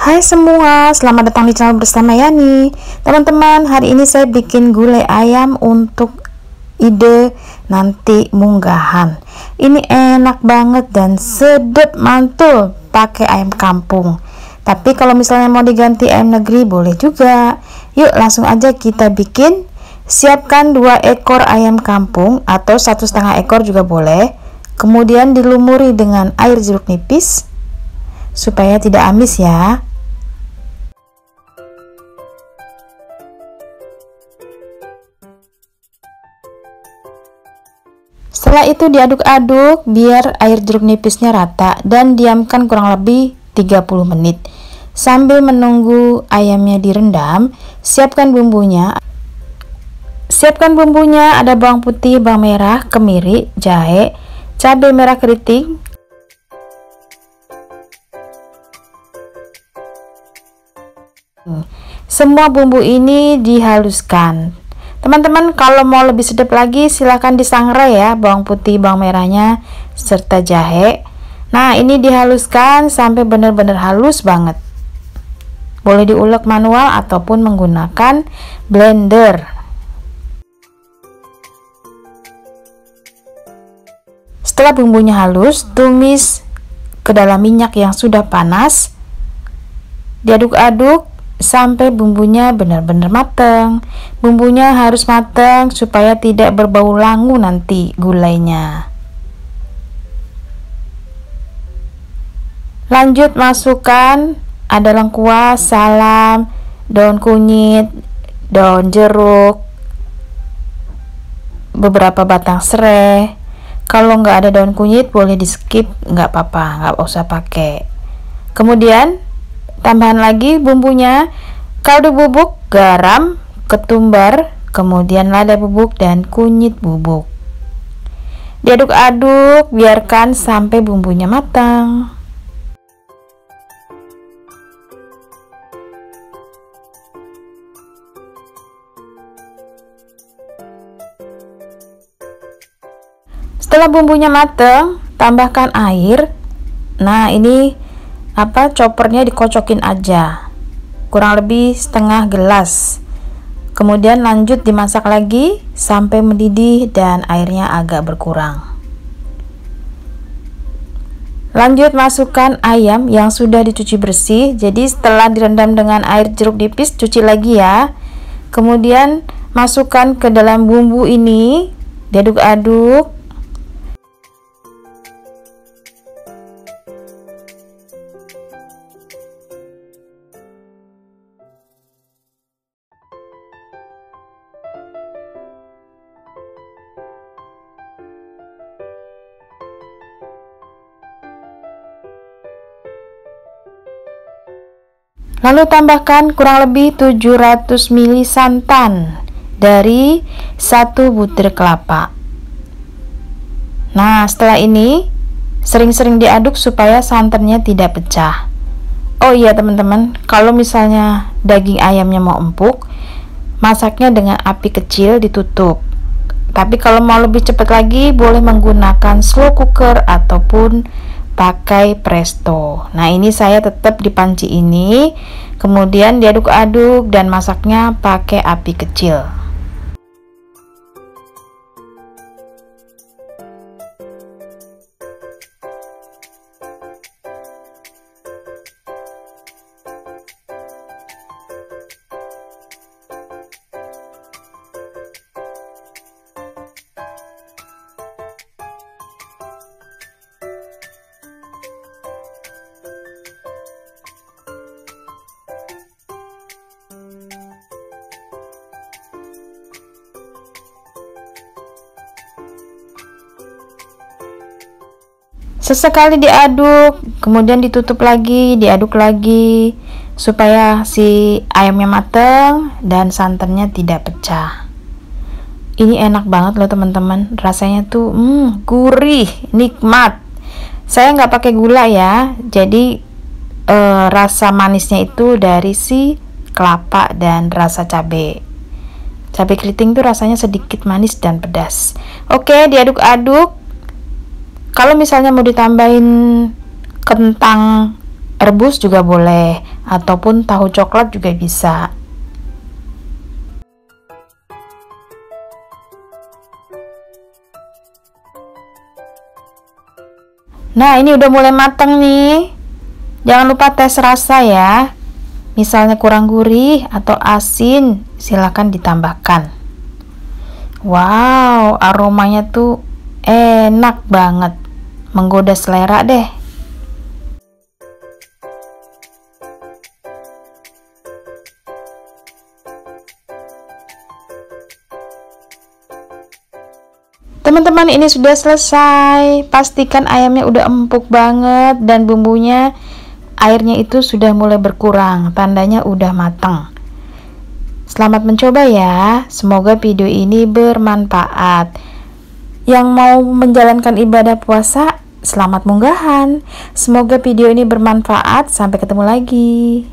Hai semua, selamat datang di channel bersama Yani. Teman-teman, hari ini saya bikin gulai ayam untuk ide nanti munggahan. Ini enak banget dan sedap mantul pakai ayam kampung. Tapi kalau misalnya mau diganti ayam negeri boleh juga. Yuk langsung aja kita bikin. Siapkan 2 ekor ayam kampung atau 1,5 ekor juga boleh. Kemudian dilumuri dengan air jeruk nipis supaya tidak amis ya. Setelah itu diaduk-aduk biar air jeruk nipisnya rata dan diamkan kurang lebih 30 menit. Sambil menunggu ayamnya direndam, siapkan bumbunya. Siapkan bumbunya, ada bawang putih, bawang merah, kemiri, jahe, cabai merah keriting, semua bumbu ini dihaluskan. Teman-teman, kalau mau lebih sedap lagi silahkan disangrai ya bawang putih, bawang merahnya serta jahe. Nah, ini dihaluskan sampai benar-benar halus banget. Boleh diulek manual ataupun menggunakan blender. Setelah bumbunya halus, tumis ke dalam minyak yang sudah panas. Diaduk-aduk sampai bumbunya benar-benar matang. Bumbunya harus matang supaya tidak berbau langu nanti gulainya. Lanjut masukkan ada lengkuas, salam, daun kunyit, daun jeruk, beberapa batang serai. Kalau nggak ada daun kunyit boleh di skip, nggak apa-apa, nggak usah pakai. Kemudian tambahan lagi bumbunya, kaldu bubuk, garam, ketumbar, kemudian lada bubuk dan kunyit bubuk. Diaduk-aduk, biarkan sampai bumbunya matang. Setelah bumbunya matang, tambahkan air. Nah, ini choppernya dikocokin aja, kurang lebih setengah gelas. Kemudian lanjut dimasak lagi sampai mendidih dan airnya agak berkurang. Lanjut masukkan ayam yang sudah dicuci bersih. Jadi setelah direndam dengan air jeruk nipis, cuci lagi ya. Kemudian masukkan ke dalam bumbu ini, diaduk-aduk. Lalu tambahkan kurang lebih 700 ml santan dari 1 butir kelapa. Nah, setelah ini sering-sering diaduk supaya santannya tidak pecah. Oh iya teman-teman, kalau misalnya daging ayamnya mau empuk, masaknya dengan api kecil ditutup. Tapi kalau mau lebih cepat lagi boleh menggunakan slow cooker ataupun pakai presto. Nah, ini saya tetap di panci ini. Kemudian diaduk-aduk dan masaknya pakai api kecil. Sesekali diaduk, kemudian ditutup lagi, diaduk lagi supaya si ayamnya matang dan santannya tidak pecah. Ini enak banget loh teman-teman, rasanya tuh gurih, nikmat. Saya nggak pakai gula ya, jadi rasa manisnya itu dari si kelapa dan rasa cabai keriting tuh rasanya sedikit manis dan pedas. Oke, diaduk-aduk. Kalau misalnya mau ditambahin kentang rebus juga boleh, ataupun tahu coklat juga bisa. Nah, ini udah mulai matang nih. Jangan lupa tes rasa ya. Misalnya kurang gurih atau asin, silakan ditambahkan. Wow, aromanya tuh enak banget. Menggoda selera deh. Teman-teman, ini sudah selesai. Pastikan ayamnya udah empuk banget dan bumbunya, airnya itu sudah mulai berkurang, tandanya udah matang. Selamat mencoba ya. Semoga video ini bermanfaat. Yang mau menjalankan ibadah puasa, selamat munggahan. Semoga video ini bermanfaat. Sampai ketemu lagi.